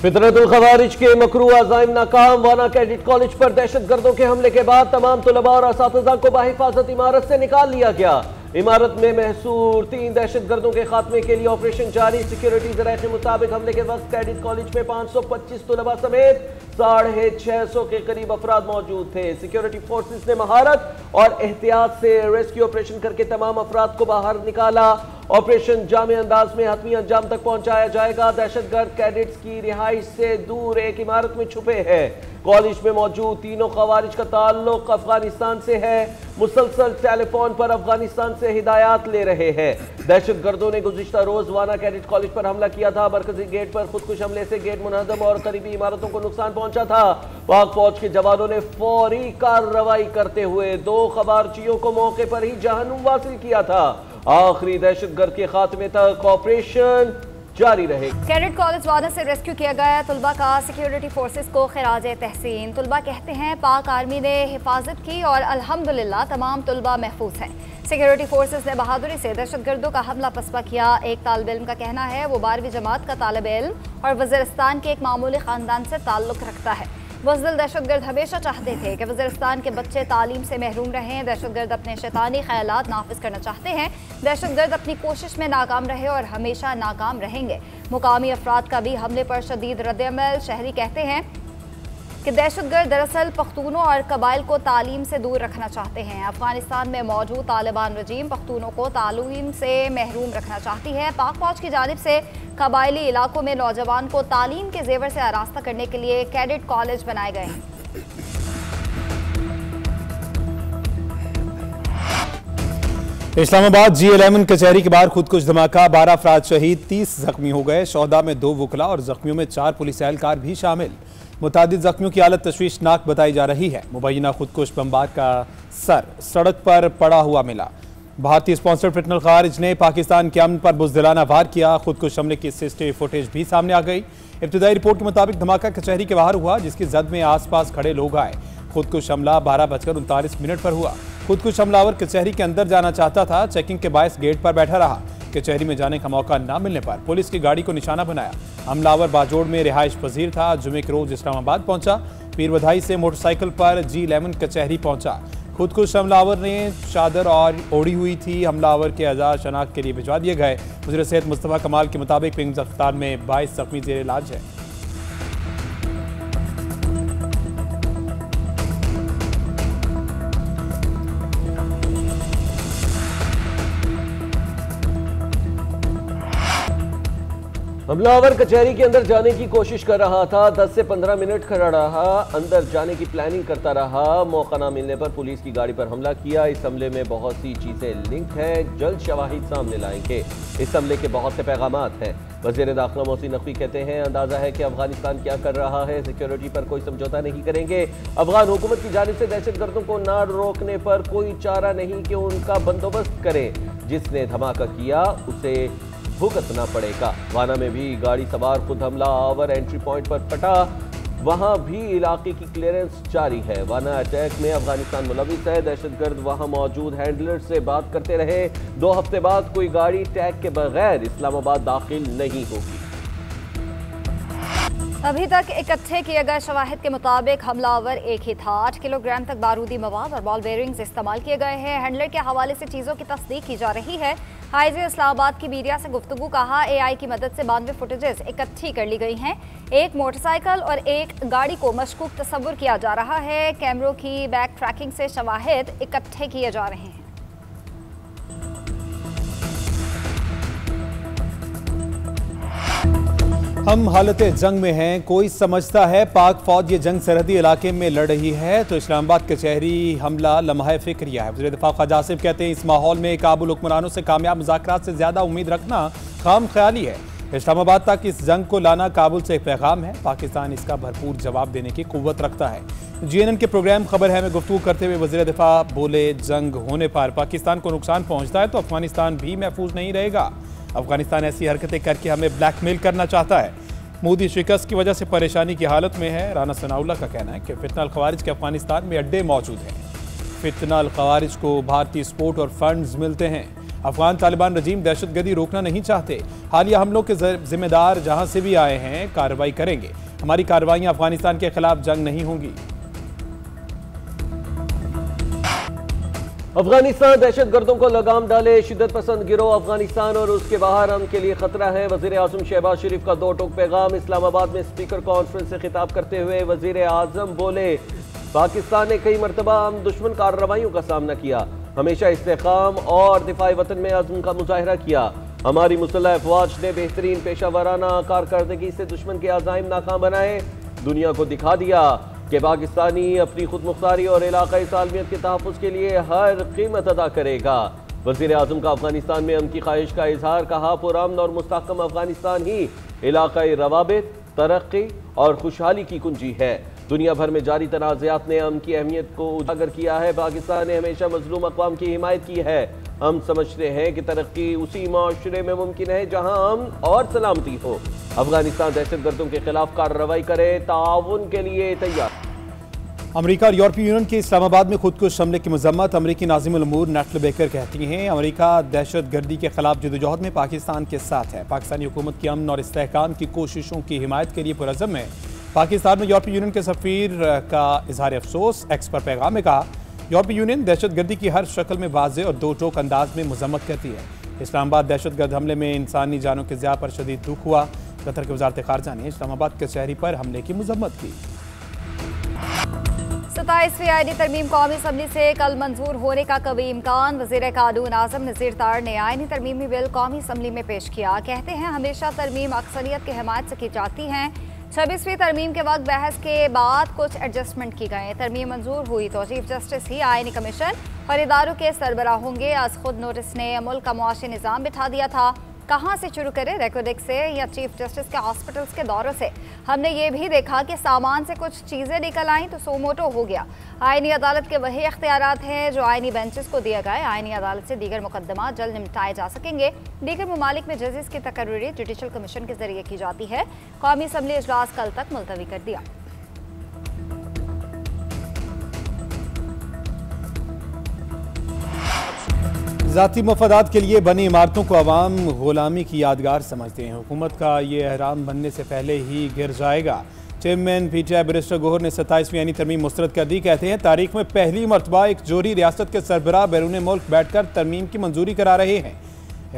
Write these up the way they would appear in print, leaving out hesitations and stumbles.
फितरतुल खवारिज के मकरू अज़ाइम नाकाम। वाना कैडेट कॉलेज पर दहशतगर्दों के हमले के बाद तमाम तलबा और असातिज़ा को बाहिफाजत इमारत से निकाल लिया गया। इमारत में महसूर 3 दहशतगर्दों के खात्मे के लिए ऑपरेशन जारी। सिक्योरिटी ज़राए के मुताबिक हमले के वक्त कैडेट कॉलेज में 525 तलबा समेत 650 के करीब अफराद मौजूद थे। सिक्योरिटी फोर्सेस ने महारत और एहतियात से रेस्क्यू ऑपरेशन करके तमाम अफराद को बाहर निकाला। ऑपरेशन जामे अंदाज में हतमी अंजाम तक पहुंचाया जाएगा। दहशतगर्द कैडेट्स की रिहाइश से दूर एक इमारत में छुपे हैं। कॉलेज में मौजूद तीनों खवारिज का ताल्लुक अफगानिस्तान से है। मुसलसल टेलीफोन पर अफगानिस्तान से हिदायत ले रहे हैं। दहशतगर्दों ने गुज़िश्ता रोज वाना कैडेट कॉलेज पर हमला किया था। मरकजी गेट पर खुदकुश हमले से गेट मुनहदम और करीबी इमारतों को नुकसान पहुंचा था। पाक फौज के जवानों ने फौरी कार्रवाई करते हुए 2 खवारिजियों को मौके पर ही जहन्नुम वासिल किया था। आखिरी दहशतगर्द के खात्मे तक ऑपरेशन जारी रहे। कैडेट कॉलेज वाना से रेस्क्यू किया गया तुलबा का सिक्योरिटी फोर्सेस को खिराज तहसीन। तुलबा कहते हैं पाक आर्मी ने हिफाजत की और अल्हम्दुलिल्लाह तमाम तुलबा महफूज हैं। सिक्योरिटी फोर्सेस ने बहादुरी से दहशतगर्दों का हमला पसपा किया। एक तालिब इल्म का कहना है वो 12वीं जमात का तालिब इल्म और वज़ीरिस्तान के एक मामूली ख़ानदान से ताल्लुक़ रखता है। बुज़दिल दहशतगर्द हमेशा चाहते थे कि वज़ीरिस्तान के बच्चे तालीम से महरूम रहें। दहशतगर्द अपने शैतानी ख़यालात नाफिज करना चाहते हैं। दहशतगर्द अपनी कोशिश में नाकाम रहे और हमेशा नाकाम रहेंगे। मुकामी अफराद का भी हमले पर शदीद रद्द-ए-अमल। शहरी कहते हैं कि दहशतगर्द दरअसल पख्तूनों और कबाइल को तालीम से दूर रखना चाहते हैं। अफगानिस्तान में मौजूद तालिबान रजीम पख्तूनों को तालीम से महरूम रखना चाहती है। पाक फौज की जानिब से कबायली इलाकों में नौजवान को तालीम के जेवर से आरास्ता करने के लिए कैडेट कॉलेज बनाए गए हैं। इस्लामाबाद G11 कचहरी के बाहर खुदकुश धमाका, 12 अफराद शहीद, 30 जख्मी हो गए। शोहदा में 2 वकला और जख्मियों में 4 पुलिस एहलकार भी शामिल। मुतादिद जख्मियों की हालत तशवीशनाक बताई जा रही है। मुबैना खुदकुश बमबार का सर सड़क पर पड़ा हुआ मिला। भारतीय स्पॉन्सर्ड फितरतुल खवारिज ने पाकिस्तान के अमन पर बुज़दिलाना वार किया। खुदकुश हमले की सीसीटीवी फुटेज भी सामने आ गई। इब्तिदाई रिपोर्ट के मुताबिक धमाका कचहरी के बाहर हुआ, जिसकी जद में आसपास खड़े लोग आए। खुदकुश हमला 12:39 पर हुआ। खुदकुश हमलावर कचहरी के अंदर जाना चाहता था। चेकिंग के बायस गेट पर बैठा रहा। कचहरी में जाने का मौका न मिलने पर पुलिस की गाड़ी को निशाना बनाया। हमलावर बाजोड़ में रिहाइश पजीर था। जुमे के रोज इस्लामाबाद पहुंचा। पीर बधाई से मोटरसाइकिल पर G11 कचहरी पहुंचा। खुदकुश हमलावर ने चादर और ओढ़ी हुई थी। हमलावर के अज़ा शनाख्त के लिए भिजवा दिए गए। वज़ीर सेहत मुस्तफ़ा कमाल के मुताबिक पिंक अस्पताल में 22 जख्मी ज़ेर इलाज है। हमलावर कचहरी के अंदर जाने की कोशिश कर रहा था। 10 से 15 मिनट खड़ा रहा, अंदर जाने की प्लानिंग करता रहा। मौका ना मिलने पर पुलिस की गाड़ी पर हमला किया। इस हमले में बहुत सी चीजें लिंक हैं, जल्द शवाहिद सामने लाएंगे। इस हमले के बहुत से पैगामात हैं। वज़ीर दाखिला मोहसिन नकवी कहते हैं अंदाजा है कि अफगानिस्तान क्या कर रहा है, सिक्योरिटी पर कोई समझौता नहीं करेंगे। अफगान हुकूमत की जानिब से दहशतगर्दों को न रोकने पर कोई चारा नहीं कि उनका बंदोबस्त करें। जिसने धमाका किया उसे भुगतना पड़ेगा। वाना में भी गाड़ी सवार खुद हमला आवर एंट्री पॉइंट पर फटा, वहां भी इलाके की क्लियरेंस जारी है। वाना अटैक में अफगानिस्तान मुलविस है। दहशतगर्द वहां मौजूद हैंडलर से बात करते रहे। 2 हफ्ते बाद कोई गाड़ी टैग के बगैर इस्लामाबाद दाखिल नहीं होगी। अभी तक इकट्ठे किए गए शवाहिद के मुताबिक हमलावर एक ही था। 8 किलोग्राम तक बारूदी मवाद और बॉल बेयरिंग्स इस्तेमाल किए गए हैं। हैंडलर के हवाले से चीज़ों की तस्दीक की जा रही है। हाईजे इस्लामाबाद की मीडिया से गुफ्तगू कहा AI की मदद से 92 फुटेजेस इकट्ठी कर ली गई हैं। एक मोटरसाइकिल और एक गाड़ी को मशकूक तस्वुर किया जा रहा है। कैमरों की बैक ट्रैकिंग से शवाहिद इकट्ठे किए जा रहे हैं। हम हालत जंग में हैं। कोई समझता है पाक फौज ये जंग सरहदी इलाके में लड़ रही है तो इस्लामाबाद कचहरी हमला लम्हा फिक्रिया है। वज़ीर दिफा ख्वाजा आसिफ कहते हैं इस माहौल में काबुल हुक्मरानों से कामयाब मुज़ाकरात से ज़्यादा उम्मीद रखना खाम ख्याली है। इस्लामाबाद तक इस जंग को लाना काबुल से एक पैगाम है। पाकिस्तान इसका भरपूर जवाब देने की कुव्वत रखता है। GNN के प्रोग्राम खबर है में गुफ्तगू करते हुए वज़ीर दिफा बोले जंग होने पर पाकिस्तान को नुकसान पहुँचता है तो अफगानिस्तान भी महफूज नहीं रहेगा। अफगानिस्तान ऐसी हरकतें करके हमें ब्लैकमेल करना चाहता है। मोदी शिकस्त की वजह से परेशानी की हालत में है। राना सनाउल्लाह का कहना है कि फितरतुल खवारिज के अफगानिस्तान में अड्डे मौजूद हैं। फितरतुल खवारिज को भारतीय सपोर्ट और फंड्स मिलते हैं। अफगान तालिबान रजीम दहशतगर्दी रोकना नहीं चाहते। हालिया हमलों के जिम्मेदार जहां से भी आए हैं कार्रवाई करेंगे। हमारी कार्रवाइयां अफगानिस्तान के खिलाफ जंग नहीं होंगी। अफगानिस्तान दहशतगर्दों को लगाम डाले, शिद्दत पसंद गिरोह अफगानिस्तान और उसके बाहर अमन के लिए खतरा है। वजीर आजम शहबाज शरीफ का दो टोक पैगाम। इस्लामाबाद में स्पीकर कॉन्फ्रेंस से खिताब करते हुए वजीर आजम बोले, पाकिस्तान ने कई मरतबा हम दुश्मन कार्रवाइयों का सामना किया, हमेशा इस्तेकाम और दिफाई वतन में अज़्म का मुजाहिरा किया। हमारी मुसल्लह अफवाज ने बेहतरीन पेशावराना कारकर्दगी से दुश्मन के अज़ाइम नाकाम बनाए, दुनिया को दिखा दिया कि पाकिस्तानी अपनी खुद मुख्तारी और इलाकाई सालमियत के तहफ़्फ़ुज़ के लिए हर कीमत अदा करेगा। वज़ीर आज़म का अफगानिस्तान में अमन की ख्वाहिश का इजहार। कहा, पुरअमन और मुस्तहकम अफगानिस्तान ही इलाकाई रवाबित, तरक्की और खुशहाली की कुंजी है। दुनिया भर में जारी तनाज़ात ने अमन की अहमियत को उजागर किया है। पाकिस्तान ने हमेशा मजलूम अक़वाम की हिमायत की है। हम समझते हैं कि तरक्की उसी माशरे में मुमकिन है जहाँ अमन और सलामती हो। अफगानिस्तान दहशतगर्दों के खिलाफ कार्रवाई करे, ताउन के लिए तैयार। अमेरिका और यूरोपीय यूनियन के इस्लामाबाद में खुदकुश हमले की मजम्मत। अमेरिकी नाज़िमुल उमूर नेटल बेकर कहती हैं, अमेरिका दहशतगर्दी के खिलाफ जदोजहद में पाकिस्तान के साथ है। पाकिस्तानी हुकूमत की अमन और इस्तेहकाम की कोशिशों की हिमायत के लिए पुरअज़्म है। पाकिस्तान में यूरोपीय यूनियन के सफ़ीर का इजहार अफसोस। एक्स पर पैगाम में कहा, यूरोपीय यूनियन दहशतगर्दी की हर शक्ल में वाज़ेह और दो टोक अंदाज में मजम्मत करती है। इस्लामाबाद दहशतगर्द हमले में इंसानी जानों के ज़िया पर शदीद दुख हुआ। कतर की वज़ारत ख़ारजा ने इस्लामाबाद के शहरी पर हमले की मजम्मत की। 27वीं आईनी तरमीम कौमी असम्बली से कल मंजूर होने का कभी इम्कान। वज़ीर कानून आज़म नज़ीर तार ने आईनी तरमीमी बिल कौमी असम्बली में पेश किया। कहते हैं, हमेशा तरमीम अक्सरियत की हिमायत से की जाती हैं। 26वीं तरमीम के वक्त बहस के बाद कुछ एडजस्टमेंट की गए। तरमीम मंजूर हुई तो चीफ जस्टिस ही आईनी कमीशन और इदारों के सरबराह होंगे। आज खुद नोटिस ने मुल्क का मुआशी निज़ाम बिठा दिया था। कहाँ से शुरू करें, रेकोडेक से या चीफ जस्टिस के हॉस्पिटल्स के दौरों से? हमने ये भी देखा कि सामान से कुछ चीज़ें निकल आईं तो सोमोटो हो गया। आईनी अदालत के वही इख्तियारात हैं जो आईनी बेंचेस को दिए गए। आईनी अदालत से दीगर मुकदमा जल्द निपटाए जा सकेंगे। दीगर ममालिक में जजेस की तकर्री जुडिशल कमीशन के जरिए की जाती है। कौमी असम्बली इजलास कल तक मुलतवी कर दिया। ज़ाती मफादात के लिए बनी इमारतों को अवाम गुलामी की यादगार समझते हैं। हुकूमत का ये एहराम बनने से पहले ही गिर जाएगा। चेयरमैन पीटीआई बैरिस्टर गोहर ने 27वीं आईनी तरमीम मुस्तरद कर दी। कहते हैं, तारीख में पहली मरतबा एक जोहरी रियासत के सरबराह बैरून मुल्क बैठकर तरमीम की मंजूरी करा रहे हैं।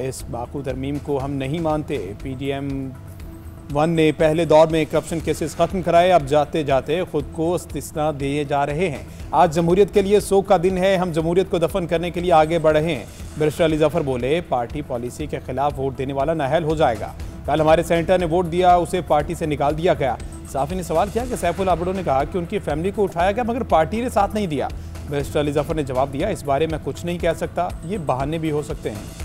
इस बाकू तरमीम को हम नहीं मानते। PDM-1 ने पहले दौर में करप्शन केसेस खत्म कराए, अब जाते जाते खुद को इस्तिस्ना दिए जा रहे हैं। आज जमहूरियत के लिए सोग का दिन है, हम जमहूरियत को दफन करने के लिए आगे बढ़ रहे हैं। बैरिस्टर अली जफर बोले, पार्टी पॉलिसी के खिलाफ वोट देने वाला नाअहल हो जाएगा। कल हमारे सेनेटर ने वोट दिया, उसे पार्टी से निकाल दिया गया। साफी ने सवाल किया कि सैफुल आबडो ने कहा कि उनकी फैमिली को उठाया गया मगर पार्टी ने साथ नहीं दिया। बैरिस्टर अली जफर ने जवाब दिया, इस बारे में कुछ नहीं कह सकता, ये बहाने भी हो सकते हैं।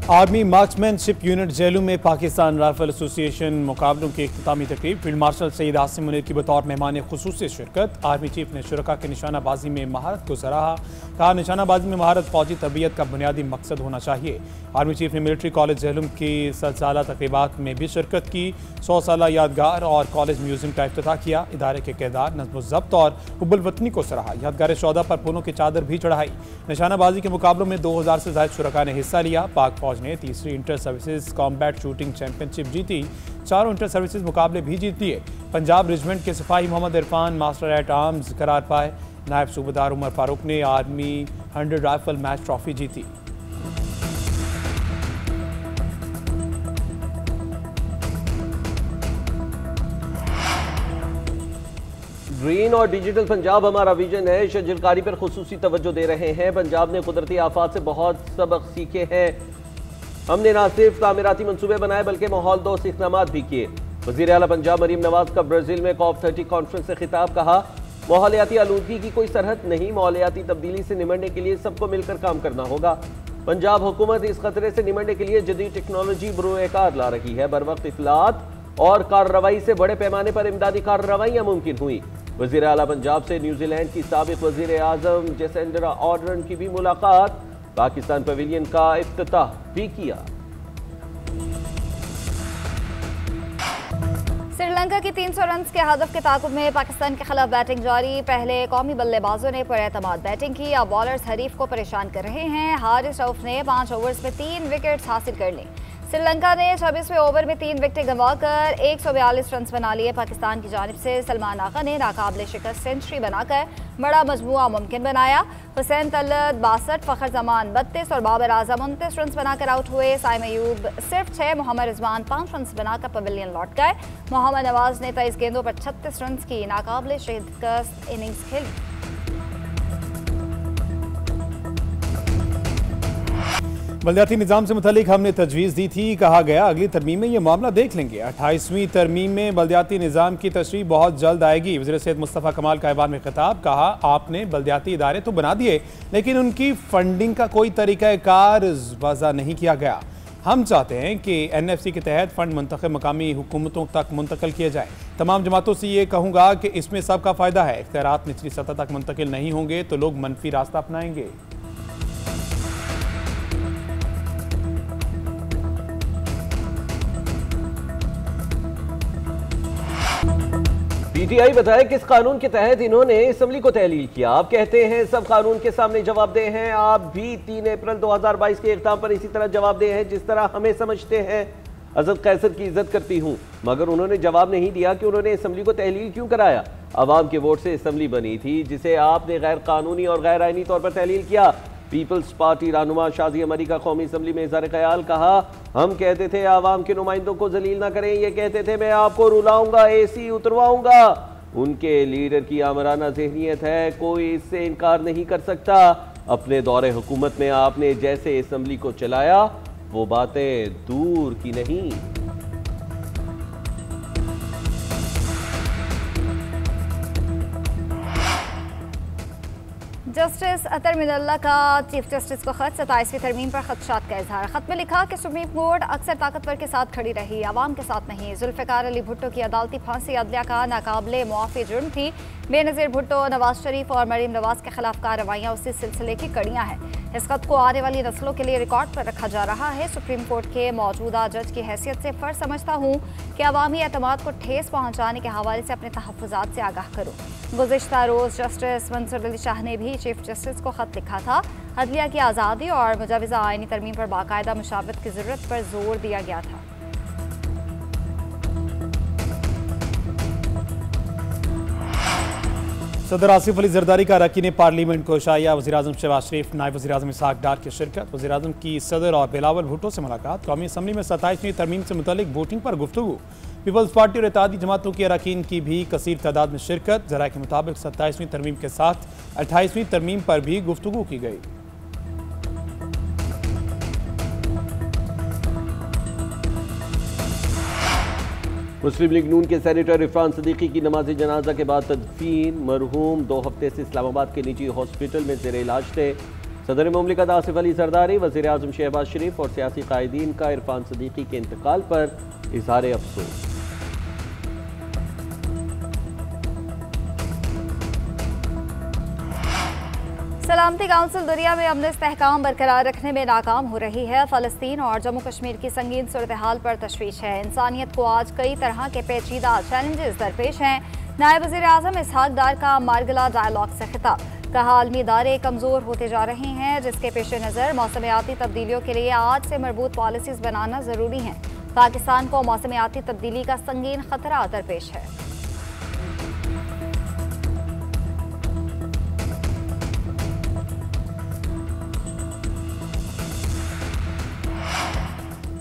आर्मी मार्क्समैनशिप यूनिट जेलू में पाकिस्तान राइफल एसोसिएशन मुकाबलों की इख्तितामी तकरीब। फील्ड मार्शल सईद आसिम मुनीर की बतौर मेहमान खुसूसी शिरकत। आर्मी चीफ ने शुरका के निशानाबाजी में महारत को सराहा। कहा, निशानाबाजी में महारत फौजी तरबियत का बुनियादी मकसद होना चाहिए। आर्मी चीफ ने मिलिट्री कॉलेज जेहलुम की सलसाला तकरीबात में भी शिरकत की। 100 साला यादगार और कॉलेज म्यूजियम का इफ्तिताह किया। इदारे के किरदार, नज़्म ज़ब्त और हुब्बुल वतनी को सराहा। यादगार शौदा पर फूलों की चादर भी चढ़ाई। निशानाबाजी के मुकाबलों में 2000 से ज़ायद शुरका ने हिस्सा लिया। पाक फौज ने तीसरी inter services combat shooting championship जीती। 4 इंटर सर्विसेज मुकाबले भी जीत लिए। पंजाब रेजिमेंट के सिपाही Mohammad Irfan master at arms करार पाए। नायब सूबेदार उमर फारूक ने आर्मी 100 राइफल मैच ट्रॉफी जीती। ग्रीन और डिजिटल पंजाब हमारा विजन है। शजरकारी पर खुसूसी तवज्जो दे रहे हैं। पंजाब ने कुदरती आफात से बहुत सबक सीखे हैं। हमने न सिर्फ तामीराती मंसूबे बनाए बल्कि माहौल दोस्त इक़दामात भी किए। वज़ीर आला पंजाब मरीम नवाज का ब्राज़ील में COP30 कॉन्फ्रेंस से खिताब। कहा, माहौलियाती आलूदगी की कोई सरहद नहीं, माहौलियाती तब्दीली से निमटने के लिए सबको मिलकर काम करना होगा। पंजाब हुकूमत इस खतरे से निमटने के लिए जदीद टेक्नोलॉजी बरोएकार ला रही है। बर वक्त इत्तलात और कार्रवाई से बड़े पैमाने पर इमदादी कार्रवाइयाँ मुमकिन हुई। वज़ीर आला पंजाब से न्यूजीलैंड की साबिक़ वज़ीर आज़म जेसिंडा आर्डर्न की भी मुलाकात। पाकिस्तान पवेलियन का इफ्तिताह भी किया। श्रीलंका की 300 रन के हदफ के ताकुब में पाकिस्तान के खिलाफ बैटिंग जारी। पहले कौमी बल्लेबाजों ने पुरएतमाद बैटिंग की, अब बॉलर्स हरीफ को परेशान कर रहे हैं। हारिस रऊफ ने 5 ओवर्स में 3 विकेट्स हासिल कर ली। श्रीलंका ने 26वें ओवर में 3 विकेटें गंवाकर 142 रन बना लिए। पाकिस्तान की जानिब से सलमान आगा ने नाकाबिले शिकस्त सेंचुरी बनाकर बड़ा मजमुआ मुमकिन बनाया। हुसैन तलत 62, फखर जमान 32 और बाबर आजम 29 रन बनाकर आउट हुए। साइम अयूब सिर्फ 6, मोहम्मद रिजवान 5 रन बनाकर पवेलियन लौट गए। मोहम्मद नवाज ने 23 गेंदों पर 36 रन की नाकाबिले शिकस्त इनिंग्स खेली। बल्दियाती निज़ाम से मुतालिक हमने तजवीज़ दी थी, कहा गया अगली तरमीम में ये मामला देख लेंगे। 28वीं तरमीम में बल्दियाती निज़ाम की तशरीह बहुत जल्द आएगी। वज़ीर सेहत मुस्तफ़ा कमाल का ऐवान में खिताब, कहा आपने बल्दियाती इदारे तो बना दिए लेकिन उनकी फंडिंग का कोई तरीक़ाकार वज़ा नहीं किया गया। हम चाहते हैं कि NFC के तहत फ़ंड मुंतखब मकामी हुकूमतों तक मुंतकिल किया जाए। तमाम जमातों से ये कहूँगा कि इसमें सबका फ़ायदा है। इख्तियारात निचली सतह तक मुंतकिल नहीं होंगे तो लोग मनफी रास्ता अपनाएंगे। PTI बताया किस कानून के तहत इन्होंने असम्बली को तहलील किया। आप कहते हैं सब कानून के सामने जवाबदेह हैं। आप भी 3 अप्रैल 2022 के इक़्तिदाम पर इसी तरह जवाबदेह हैं जिस तरह हमें समझते हैं। हज़रत कैसर की इज्जत करती हूँ, मगर उन्होंने जवाब नहीं दिया कि उन्होंने असम्बली को तहलील क्यों कराया। अवाम के वोट से असम्बली बनी थी जिसे आपने गैर कानूनी और गैर आइनी तौर पर तहलील किया। पीपल्स पार्टी रहनुमा शाज़िया मरी का कौमी असम्बली में इज़हार ख्याल, कहा हम कहते थे आवाम के नुमाइंदों को जलील ना करें, ये कहते थे मैं आपको रुलाऊंगा, AC उतरवाऊंगा। उनके लीडर की आमराना ज़हनियत है, कोई इससे इनकार नहीं कर सकता। अपने दौरे हुकूमत में आपने जैसे असम्बली को चलाया वो बातें दूर की नहीं। जस्टिस अतर मिनल्ला का चीफ जस्टिस को खत। 27वीं तरमीम पर खदशात का इजहार। खत में लिखा कि सुप्रीम कोर्ट अक्सर ताकतवर के साथ खड़ी रही, आवाम के साथ नहीं। जुल्फ़िकार अली भुट्टो की अदालती फांसी अदलिया का नाकाबिले मुआफ़ी जुर्म थी। बेनज़ीर भुट्टो, नवाज शरीफ और मरीम नवाज के खिलाफ कार्रवाइयाँ उसी सिलसिले की कड़ियाँ हैं। इस खत को आने वाली नस्लों के लिए रिकॉर्ड पर रखा जा रहा है। सुप्रीम कोर्ट के मौजूदा जज की हैसियत से फ़र्ज समझता हूँ कि अवामी एतमाद को ठेस पहुँचाने के हवाले से अपने तहफ़्फ़ुज़ात से आगाह करूँ। गुज़िश्ता रोज़ जस्टिस मंसूर अली शाह ने भी चीफ जस्टिस को खत लिखा था। अदलिया की आज़ादी और मुजवज़ा आइनी तरमीम पर बाकायदा मुशावरत की ज़रूरत पर जोर दिया गया था। सदर आसिफ अली जरदारी का अरकान पार्लियामेंट को शाया। वज़ीर-ए-आज़म शहबाज शरीफ, नायब वज़ीर-ए-आज़म इसहाक़ डार की शिरकत। वज़ीर-ए-आज़म की सदर और बिलावल भुट्टो से मुलाकात। कौमी असम्बली में 27वीं तरमीम से मुतल्लिक वोटिंग पर गुफ्तगू। पीपल्स पार्टी और इत्तेहादी जमातों के अरकान की भी कसीर तादाद में शिरकत। ज़राए के मुताबिक 27वीं तरमीम के साथ 28वीं तरमीम पर भी गुफ्तगू की गई। मुस्लिम लीग नून के सेनेटर इरफान सदीकी की नमाज जनाजा के बाद तदफीन। मरहूम 2 हफ्ते से इस्लामाबाद के निजी हॉस्पिटल में ज़ेर इलाज थे। सदर मुमलिकत आसिफ अली जरदारी, वज़ीर-ए-आज़म शहबाज शरीफ और सियासी कायदीन का इरफान सदीकी के इंतकाल पर इज़हार अफसोस। सलामती काउंसिल दुनिया में अमन इस्तेहकाम बरकरार रखने में नाकाम हो रही है। फ़लस्तीन और जम्मू कश्मीर की संगीन सूरत हाल पर तशवीश है। इंसानियत को आज कई तरह के पेचीदा चैलेंजेस दरपेश हैं। नायब वज़ीर-ए-आज़म इसहाक़ डार का मारगला डायलॉग से खिताब, कहा आलमी इदारे कमज़ोर होते जा रहे हैं जिसके पेश नज़र मौसमियाती तब्दीलियों के लिए आज से मरबूत पॉलिसीज़ बनाना ज़रूरी है। पाकिस्तान को मौसमियाती तब्दीली का संगीन खतरा दरपेश है।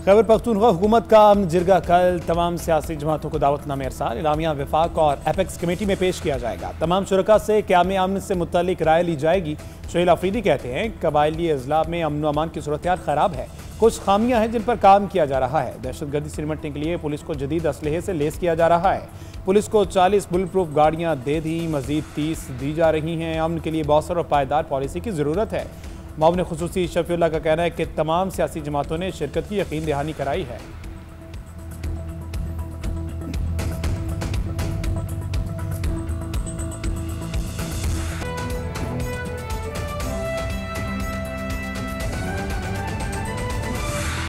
खैबर पख्तूनख्वा हुकूमत का अमन जिरगा कल तमाम सियासी जमातों को दावतनामे अरसाल, इलामिया, वफाक और एपेक्स कमेटी में पेश किया जाएगा। तमाम शुरका से क़याम अमन से मुतल्लिक राय ली जाएगी। शोहेल अफरीदी कहते हैं कबायली अजला में अमन व अमान की सूरत खराब है, कुछ खामियां हैं जिन पर काम किया जा रहा है। दहशतगर्दी से निपटने के लिए पुलिस को जदीद असलहे से लेस किया जा रहा है। पुलिस को 40 बुलेट प्रूफ गाड़ियाँ दे दी, मजीद 30 दी जा रही हैं। अमन के लिए मौसर और पायदार पॉलिसी की ज़रूरत है। मामले खुसूसी शफीउल्लाह का कहना है कि तमाम सियासी जमातों ने शिरकत की यकीन दहानी कराई है।